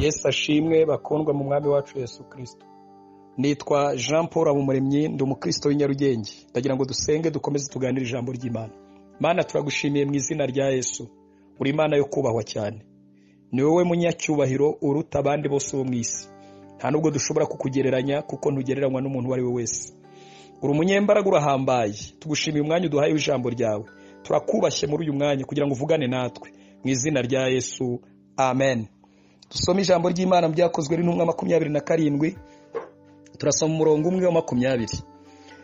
Yesu ashimwe bakundwa mu mwami wacu Yesu Kristo. Nitwa Paul Habumuremyi, ndi umukristo w'inyarugenge. Ndagira ngo dusenge dukomeze tuganire ijambo ry'Imana. Mana, turagushimiye mu izina rya Yesu. Uri Imana yo kubahwa cyane. Ni wowe munyacyubahiro uruta abandi bose bo mu isi. Nta nubwo dushobora kukugereranya kuko ntugereranywa n'umuntu wari we wese. Uri umunyembaraga urahambaye. Tugushimiye umwanya uduhaye w'ijambo ryawe. Turakubashye muri uyu mwanya kugira ngo uvugane natwe. Mu izina rya Yesu. Amen. Dusoma ijambo ry'Imana byakozwe n'intumwa 27. Turasoma umurongo umwe wa 20.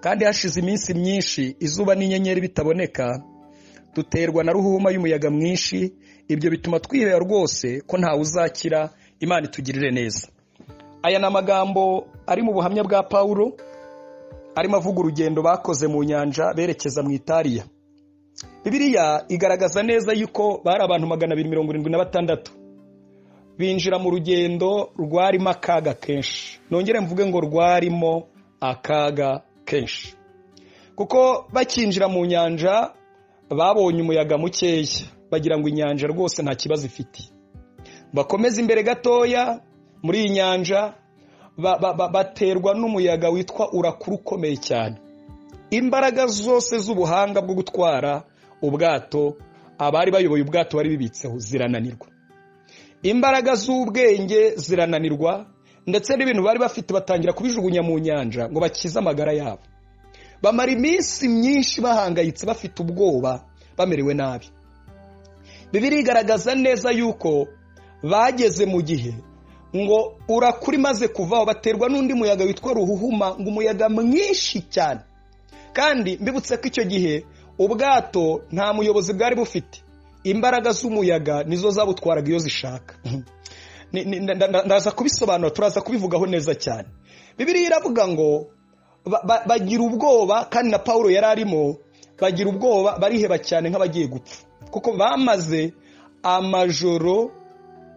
Kandi hashize iminsi myinshi izuba n'inyenyeri bitaboneka, duterwa na ruhuma y'umuyaga mwinshi, ibyo bituma twiheba rwose ko nta uzakira. Imana itugirire neza. Aya ni amagambo ari mu buhamya bwa Paulo, arimo avuga urugendo bakoze mu nyanja berekeza mu Italiya. Bibiliya igaragaza neza yuko bari abantu 276 binjira mu rugendo rwarimo akaga kenshi. Nongere mvuge ngo rwarimo akaga kenshi, kuko bakinjira mu nyanja babonye umuyaga mukeya, bagira ngo inyanja rwose nta kibazo ifite. Bakomeza imbere gatoya muri iyi nyanja baterwa n'umuyaga witwa urakuru ukomeye cyane. Imbaraga zose z'ubuhanga bwo gutwara ubwato, abari bayoboye ubwato bari bibitseho, zirananirwa. Imbaraga z'ubwenge zirananirwa, ndetse n'ibintu bari bafite batangira kubijugunya mu nyanja ngo bakize amagara yabo. Bamara iminsi myinshi bahangayitse, bafite ubwoba, bamerewe nabi. Bibiliya igaragaza neza yuko bageze mu gihe ngo urakuri maze kuvaho, baterwa n'undi muyaga witwa ruhuhuma, ngo umuyaga mwinshi cyane. Kandi mbibutse ko icyo gihe ubwato nta muyobozi bwari bufite. Imbaraga z'umuyaga nizo zabutwaraga iyo zishaka. Ndaza kubisobanura, turaza kubivugaho neza cyane. Bibiliya iravuga ngo bagira ubwoba, kandi na Paulo yari arimo, bagira ubwoba, bariheba cyane nk'abagiye gupfa, kuko bamaze amajoro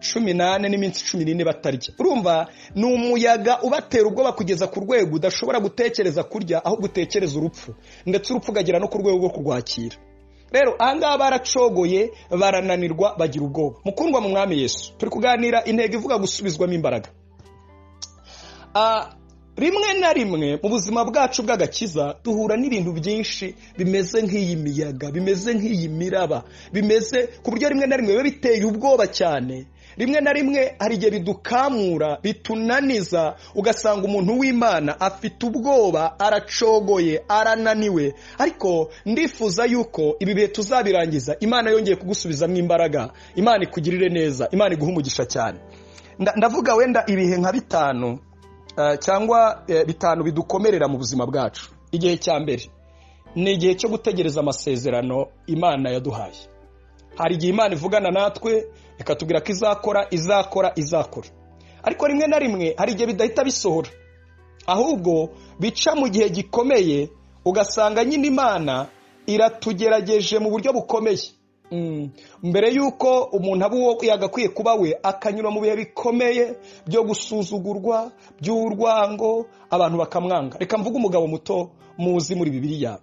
18 n'iminsi 14 batarya. Urumva, ni umuyaga ubatera ubwoba kugeza ku rwego udashobora gutekereza kurya, ahubwo utekereza urupfu, ndetse urupfu ugagera no ku rwego rwo kurwakira. Rero ahangaha baracogoye, barananirwa, bagira ubwoba. Mukundwa mu mwami Yesu, turi kuganira intego ivuga gusubizwamo imbaraga. Rimwe na rimwe mu buzima bwacu bw'agakiza duhura n'ibintu byinshi bimeze nk'iyi miyaga, bimeze nk'iyi miraba, bimeze ku buryo rimwe na rimwe biba biteye ubwoba cyane. Rimwe na rimwe hari igihe bidukamura, bitunaniza, ugasanga umuntu w'Imana afite ubwoba, aracogoye, arananiwe. Ariko ndifuza yuko ibi bihe tuzabirangiza, Imana yongeye kugusubizamo imbaraga, Imana ikugirire neza, Imana iguhe umugisha cyane. Ndavuga wenda ibihe nka 5 cyangwa 5 bidukomerera mu buzima bwacu. Igihe cya mbere ni igihe cyo gutegereza amasezerano Imana yaduhaye. Hari igihe Imana ivugana natwe ikatubwira ko izakora. Ariko rimwe na rimwe hari igihe bidahita bisohora, ahubwo bica mu gihe gikomeye, ugasanga nyine Imana iratugerageje mu buryo bukomeye. Mbere yuko umuntu aba uwo yagakwiye kuba we, akanyura mu bihe bikomeye byo gusuzugurwa, by'urwango, abantu bakamwanga. Reka mvuge umugabo muto muzi muri Bibiliya,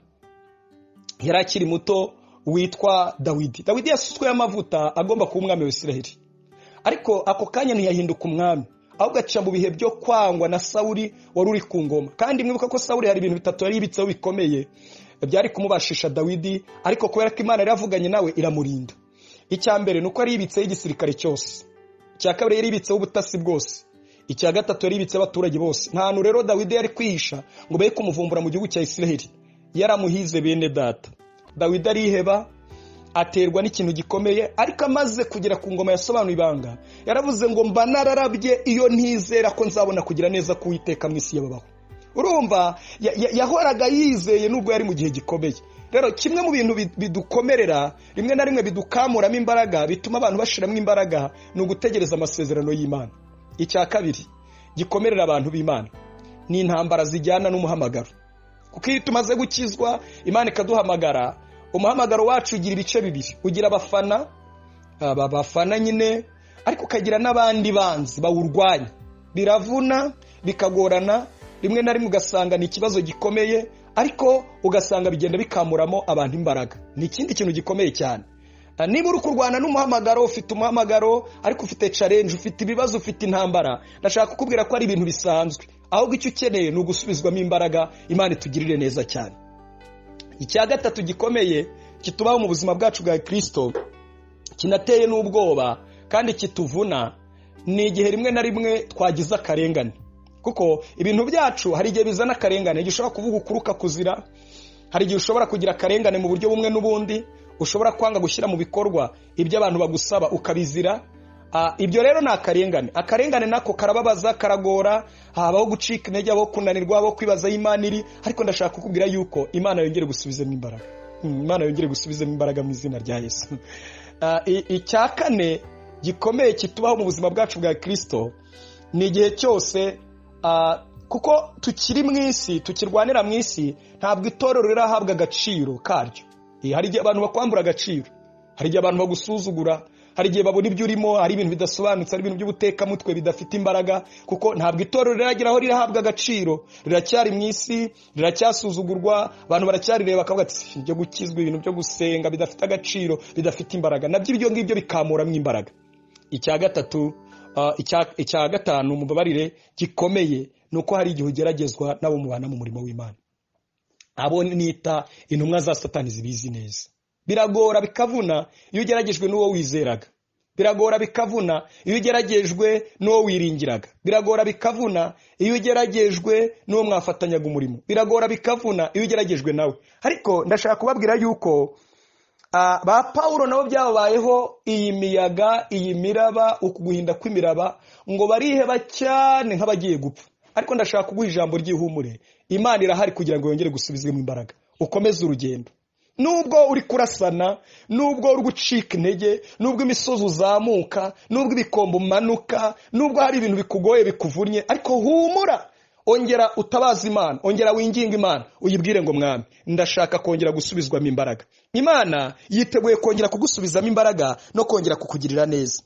yari akiri muto, witwa Dawidi. Dawidi yasutswe amavuta agomba kuba umwami wa Isiraheli, ariko ako kanya ntiyahinduka umwami, ahubwo aca mu bihe byo kwangwa na Sawuli wari uri ku ngoma. Kandi mwibuka ko Sawuli hari ibintu 3 yari yibitseho bikomeye byari kumubashisha Dawidi, ariko kubera ko Imana yari yavuganye nawe iramurinda. Icya mbere nuko yari yibitseho igisirikare cyose, icya kabiri yari yibitseho ubutasi bwose, icya gatatu yari yibitseho abaturage bose. Nta hantu rero Dawidi yari kwihisha ngo be kumuvumbura mu gihugu cya Isiraheli, yaramuhize bene data. Dawidi ariheba, aterwa n'ikintu gikomeye, ariko amaze kugera ku ngoma yasobanuye ibanga, yaravuze ngo mba nararabye iyo ntizera ko nzabona kugira neza kuwiteka mu isi y'ababaho. Urumva, yahoraga yizeye nubwo yari mu gihe gikomeye. Rero kimwe mu bintu bidukomerera, rimwe na rimwe bidukamuramo imbaraga, bituma abantu bashiramo imbaraga, ni ugutegereza amasezerano y'Imana. Icya kabiri gikomerera abantu b'Imana ni intambara zijyana n'umuhamagaro. Kuko iyo tumaze gukizwa, Imana ikaduhamagara, umuhamagaro wacu ugira ibice bibiri. Ugira abafana nyine, ariko ukagira n'abandi banzi bawurwanya. Biravuna, bikagorana, rimwe na rimwe ugasanga ni ikibazo gikomeye, ariko ugasanga bigenda bikamuramo abantu imbaraga. Ni ikindi kintu gikomeye cyane. niba uri kurwana n'umuhamagaro, ufite umuhamagaro ariko ufite challenge, ufite ibibazo, ufite intambara, ndashaka kukubwira ko ari ibintu bisanzwe, ahubwo icyo ukeneye ni ugusubizwamo imbaraga. Imana itugirire neza cyane. Icya gatatu gikomeye kitubaho mu buzima bwacu bwa Kristo, kinateye n'ubwoba kandi kituvuna, ni igihe rimwe na rimwe twagize akarengane. Kuko ibintu byacu hari igihe bizana akarengane, gishobora kuvuga ukuruka kuzira, hari igihe ushobora kugira akarengane mu buryo bumwe n'ubundi, ushobora kwanga gushyira mu bikorwa ibyo abantu bagusaba ukabizira. Ibyo rero ni akarengane. Akarengane nako karababaza, karagora, habaho gucika intege, habaho kunanirwa, habaho kwibaza Imana iri, ariko ndashaka kukubwira yuko Imana yongere gusubizemo imbaraga. Imana yongere gusubizemo imbaraga mu izina rya Yesu. Icya kane gikomeye kitubaho mu buzima bwacu bwa Kristo, ni igihe cyose kuko tukiri mu isi, tukirwanira mu isi, ntabwo itorero rirahabwa agaciro karyo. Hari igihe abantu bakwambura agaciro, hari igihe abantu bagusuzugura, hari igihe babona ibyo urimo hari ibintu bidasobanutse, hari ibintu by'ubutekamutwe bidafite imbaraga, kuko ntabwo itorero rirageraho rirahabwa agaciro, riracyari mu isi, riracyasuzugurwa, abantu baracyarire bakavuga ati byo gukizwa, ibintu byo gusenga bidafite agaciro, bidafite imbaraga, nabyo ibyo ngibyo bikamuramo imbaraga. Icya gatanu mubabarire gikomeye, nuko hari igihe ugeragezwa nabo mubana mu murimo w'Imana. Abo nita intumwa za Satani zibizi neza. Biragora bikavuna iyo ugeragejwe n'uwo wizeraga. Biragora bikavuna iyo ugeragejwe n'uwo wiringiraga. Biragora bikavuna iyo ugeragejwe n'uwo mwafatanyaga umurimo. Biragora bikavuna iyo ugeragejwe nawe. Ariko ndashaka kubabwira yuko ba Paulo nabo byabayeho iyi miyaga, iyi miraba, ukuguhinda kw'imiraba, ngo bariheba cyane nk'abagiye gupfa. Ariko ndashaka kuguha ijambo ry'ihumure. Imana irahari kugira ngo yongere gusubizwemo imbaraga. Ukomeze urugendo. Nubwo uri kurasana, nubwo uri gucika intege, nubwo imisozi uzamuka, nubwo ibikombe umanuka, nubwo hari ibintu bikugoye bikuvunnye, ariko humura. Ongera utabaza Imana, ongera winginga Imana, uyibwire ngo Mwami, ndashaka kongera gusubizwamo imbaraga. Imana yiteguye kongera kugusubizamo imbaraga no kongera kukugirira neza.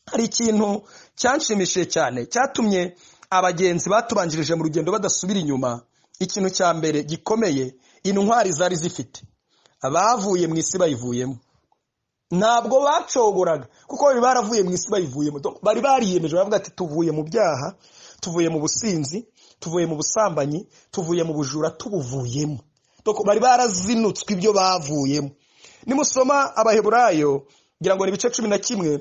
Hari ikintu cyanshimishije cyane cyatumye abagenzi batubanjirije mu rugendo badasubira inyuma. Ikintu cya mbere gikomeye, intwari zari zifite, abavuye mu isi bayivuyemo. Ntabwo bacogoraga, kuko bari baravuye mu isi bayivuyemo. Bari bariyemeje, bavuga ati tuvuye mu byaha, tuvuye mu businzi, tuvuye mu busambanyi, tuvuye mu bujura, tubuvuyemo. Bari barazinutswe ibyo bavuyemo. Nimusoma Abaheburayo, ngira ngo ni ibice 11,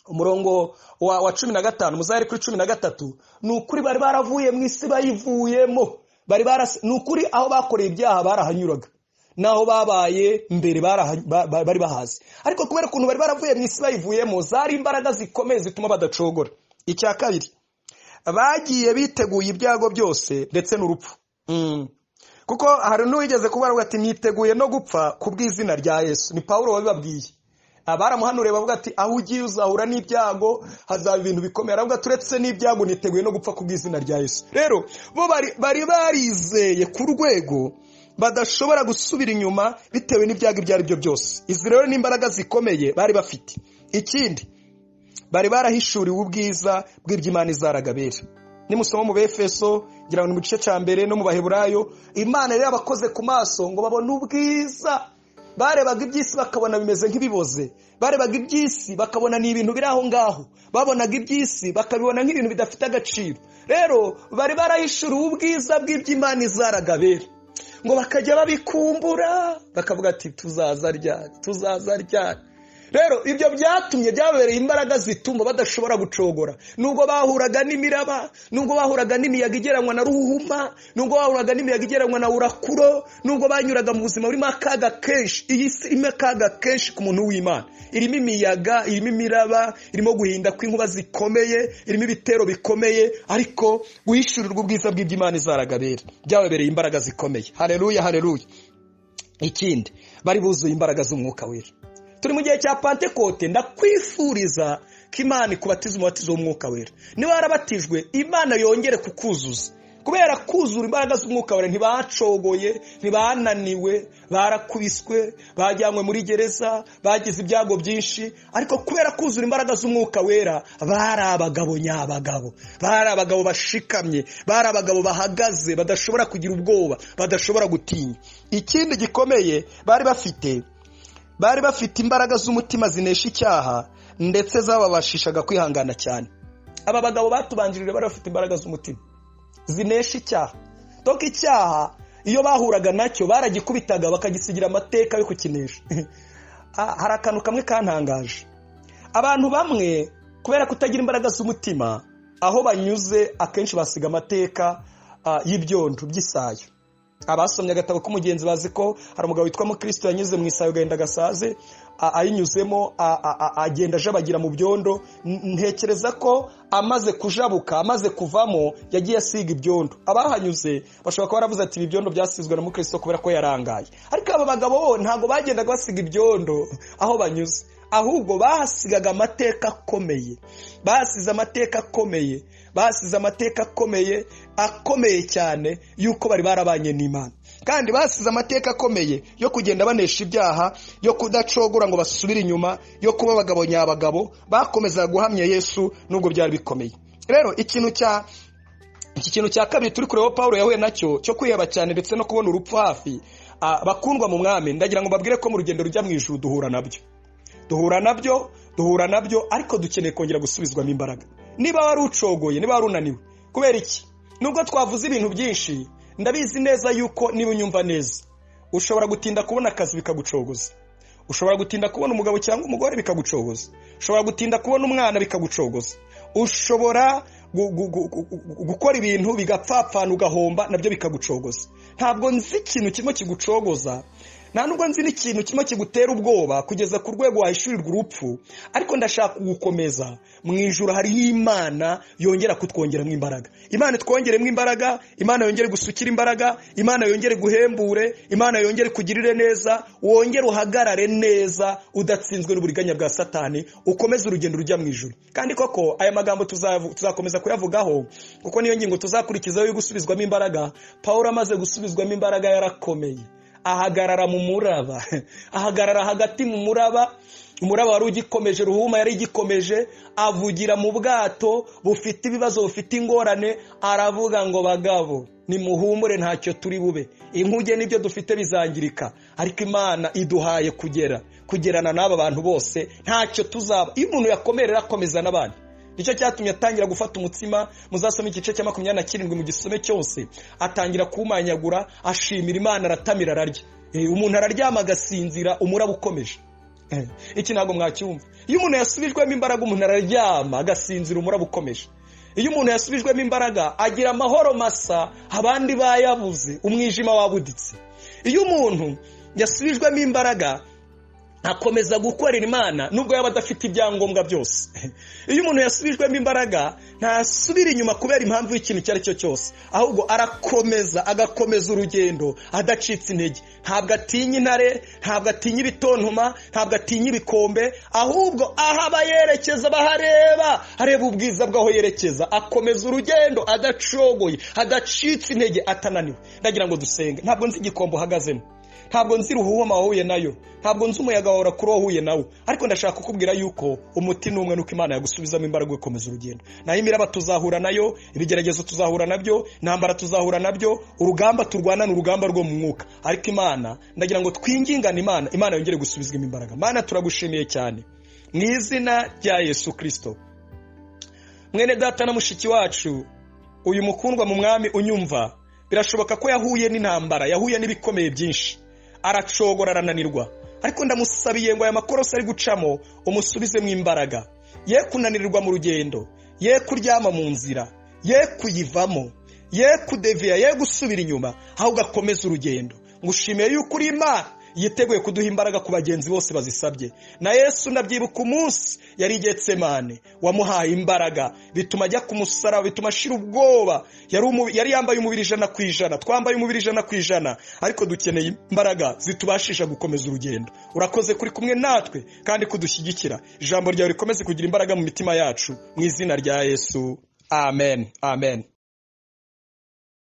umurongo wa 15, muzahera kuri 13, nukuri bari baravuye mu isi bayivuyemo. Nukuri aho bakoreye ibyaha barahanyuraga, naho babaye mbere bari bahazi. Ariko kubera ukuntu bari baravuye mu isi bayivuyemo, zari imbaraga zikomeye zituma badacogora. Icya kabiri, bagiye biteguye ibyago byose ndetse n'urupfu. Kuko hari n'uwigeze kubavuga ati niteguye no gupfa kubw'izina rya Yesu. Ni Paulo wabibabwiye. Abaramuhanuriye bavuga ati aho ugiye uzahura n'ibyago, hazaba ibintu bikomeye. Aravuga turetse n'ibyago niteguye no gupfa kubw'izina rya Yesu. Rero bo bari barizeye ku rwego badashobora gusubira inyuma bitewe n'ibyago ibyo ari byo byose. Izi rero n'imbaraga zikomeye bari bafite. Ikindi, bari barahishuriwe ubwiza bw'iby'Imana izaragabera. Nimusoma mu Befeso, ngira ngo mu gice cya mbere no mu Baheburayo, Imana yari yabakoze ku maso ngo babone ubwiza. Barebaga iby'isi bakabona bimeze nk'ibiboze, barebaga iby'isi bakabona ni ibintu biri aho ngaho, babonaga iby'isi bakabibona nk'ibintu bidafite agaciro. Rero bari barahishuriwe ubwiza bw'iby'Imana izaragabera, ngo bakajya babikumbura, bakavuga ati tuzaza ryari. Rero ibyo byatumye byabereye imbaraga zituma badashobora gucogora. Nubwo bahuraga n'imiraba, nubwo bahuraga n'imiyaga igereranywa na ruhuma, nubwo bahuraga n'imiyaga igereranywa na urakuro, nubwo banyuraga mu buzima burimo akaga kenshi. Iyi si irimo akaga kenshi ku muntu w'Imana. Irimo imiyaga, irimo imiraba, irimo guhinda kw'inkuba zikomeye, irimo ibitero bikomeye, ariko guhishurirwa ubwiza bw'iby'Imana izaragabera byabereye imbaraga zikomeye. Haleluya, haleluya. Ikindi, bari buzuye imbaraga z'Umwuka Wera. Turi mu gihe cya Pentekote, ndakwifuriza ko Imana ikubatiza umubatizo w'Umwuka Wera. Niba warabatijwe, Imana yongere kukuzuza. Kubera kuzura imbaraga z'Umwuka Wera, ntibacogoye, ntibananiwe, barakubiswe, bajyanywe muri gereza, bagize ibyago byinshi, ariko kubera kuzura imbaraga z'Umwuka Wera, bari abagabo nyabagabo, bari abagabo bashikamye, bari abagabo bahagaze, badashobora kugira ubwoba, badashobora gutinya. Ikindi gikomeye bari bafite, bari bafite imbaraga z'umutima zinesha icyaha ndetse zababashishaga kwihangana cyane. Aba bagabo batubanjirije bari bafite imbaraga z'umutima zinesha icyaha. Toka icyaha iyo bahuraga nacyo baragikubitaga bakagisigira amateka yo kukinesha. Hari akantu kamwe kantangaje. Abantu bamwe kubera kutagira imbaraga z'umutima aho banyuze akenshi basiga amateka y'ibyondo by'isayo. Abasomye agatabo k'umugenzi bazi ko hari umugabo witwa Mukristo yanyuze mu isayo gahenda gasaze, ayinyuzemo agenda ajabagira mu byondo. Ntekereza ko amaze kujabuka, amaze kuvamo, yagiye asiga ibyondo. Abahanyuze bashobora kuba baravuze ati ibi byondo byasizwe na Mukristo kubera ko yarangaye. Ariko aba bagabo ntago bagendaga basiga ibyondo aho banyuze, ahubwo bahasigaga amateka akomeye. Basize amateka akomeye, basize amateka akomeye cyane yuko bari barabanye n'Imana. Kandi basize amateka akomeye yo kugenda banesha ibyaha, yo kudacogora ngo basubire inyuma, yo kuba abagabo nyabagabo bakomeza guhamya Yesu nubwo byari bikomeye. Rero iki kintu cya kabiri turi kureba Paulo yahuye nacyo cyo kwiheba cyane ndetse no kubona urupfu hafi. Bakundwa mu mwami, ndagira ngo babwire ko mu rugendo rujya mu ijuru duhura nabyo ariko dukeneye kongera gusubizwamo imbaraga. Niba wari ucogoye, niba wari unaniwe, kubera iki? Nubwo twavuze ibintu byinshi, ndabizi neza yuko niba unyumva neza, ushobora gutinda kubona akazi bikagucogoza, ushobora gutinda kubona umugabo cyangwa umugore bikagucogoza, ushobora gutinda kubona umwana bikagucogoza, ushobora gukora ibintu bigapfapfana ugahomba nabyo bikagucogoza. Ntabwo nzi ikintu kimwe kigucogoza, nta nubwo nzi n'ikintu kimwe kigutera ubwoba kugeza ku rwego wahishurirwa urupfu, ariko ndashaka gukomeza. Mu ijuru hariho Imana yongera kutwongeramo imbaraga. Imana twongeremo imbaraga, Imana yongere gusukira imbaraga, Imana yongere guhembure, Imana yongere kugirire neza, wongere uhagarare neza udatsinzwe n'uburiganya bwa Satani, ukomeze urugendo rujya mu ijuru. Kandi koko aya magambo tuzakomeza kuyavugaho kuko niyo ngingo tuzakurikizaho yo gusubizwamo imbaraga. Paulo amaze gusubizwamo imbaraga yarakomeye, ahagarara mu muraba, ahagarara hagati mu muraba. Umuraba wari ugikomeje, ruhuma yari igikomeje, avugira mu bwato bufite ibibazo, bufite ingorane. Aravuga ngo bagabo nimuhumure, ntacyo turi bube, inkuge n'ibyo dufite bizangirika, ariko Imana iduhaye kugerana n'aba bantu bose, ntacyo tuzaba. Iyo umuntu yakomerera akomeza n'abandi. Nicyo cyatumye atangira gufata umutsima. Muzasoma igice cya 27 mu gisome cyose, atangira kumanyagura, ashimira Imana, aratamira, ararya. Umuntu araryama agasinzira, umuraba ukomeje. Iki ntago mwacyumva. Iyo umuntu yasubijwemo imbaraga, umuntu araryama agasinzira, umuraba ukomeje. Iyo umuntu yasubijwemo imbaraga agira amahoro masa, abandi bayabuze, umwijima wabuditse. Iyo umuntu yasubijwemo imbaraga akomeza gukorera Imana nubwo yaba adafite ibyangombwa byose. Iyo umuntu yasubijwemo imbaraga ntasubira inyuma kubera impamvu y'ikintu cyari cyo cyose, ahubwo arakomeza, agakomeza urugendo adacitse intege. Ntabwo atinya intare, ntabwo atinya ibitontoma, ntabwo atinya ibikombe, ahubwo ahaba yerekeza areba ubwiza bw'aho yerekeza, akomeza urugendo adacogoye, adacitse intege, atananiwe. Ndagira ngo dusenge. Ntabwo nzi igikombe uhagazemo, ntabwo nzi ruhuma wahuye nayo, ntabwo nzi umuyaga wawe kuri wahuye nawo, ariko ndashaka kukubwira yuko umuti n'umwe, nuko Imana yagusubizamo imbaraga ukomeza urugendo. Naho imiraba tuzahura nayo, ibigeragezo tuzahura nabyo, intambara tuzahura nabyo, urugamba turwana n'urugamba rwo mu mwuka, ariko Imana, ndagira ngo twingingane Imana yongere gusubizwamo imbaraga. Mana turagushimiye cyane mu izina rya Yesu Kristo. Mwene data na mushiki wacu, uyu mukundwa mu mwami unyumva, birashoboka ko yahuye n'intambara, yahuye n'ibikomeye byinshi, aracogora, arananirwa, ariko ndamusabiye ngo aya makorosi ari gucamo umusubizemo imbaraga. Ye kunanirirwa mu rugendo, ye kuryama mu nzira, ye kuyivamo, ye kudeviya, ye gusubira inyuma, ahubwo akomeza urugendo. Ngushimiye yuko uri Imana yiteguye kuduha imbaraga ku bagenzi bose bazisabye. Na Yesu ndabyibuka umunsi yari i Getsemane, wamuhaye imbaraga, bituma ajya ku musaraba, bituma ashira ubwoba. Yari yambaye umubiri 100%, twambaye umubiri 100%, ariko dukeneye imbaraga zitubashisha gukomeza urugendo. Urakoze kuri kumwe natwe kandi kudushyigikira. Ijambo ryawe rikomeze kugira imbaraga mu mitima yacu, mu izina rya Yesu. Amen. Amen.